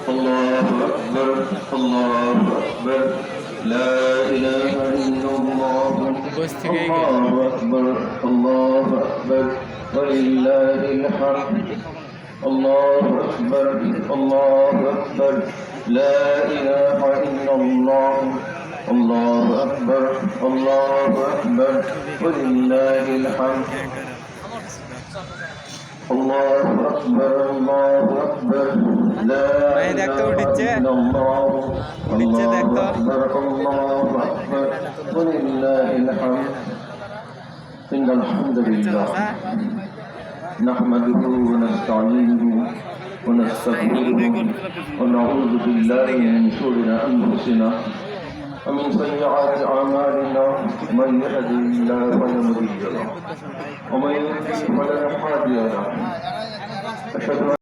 الله أكبر الله أكبر لا إله إلا الله الله أكبر الله أكبر ولله الحمد الله أكبر الله أكبر لا إله إلا الله الله أكبر الله أكبر ولله الحمد الله أكبر الله أكبر لا إله إلا الله الله أكبر الله أكبر ولله الحمد إن الحمد لله نحمده ونستعينه ونستغفره ونعوذ بالله من شرور أنفسنا ومن سيئات أعمالنا من يهده الله فلا مضل له ومن يضلل فلا هادي له أشهد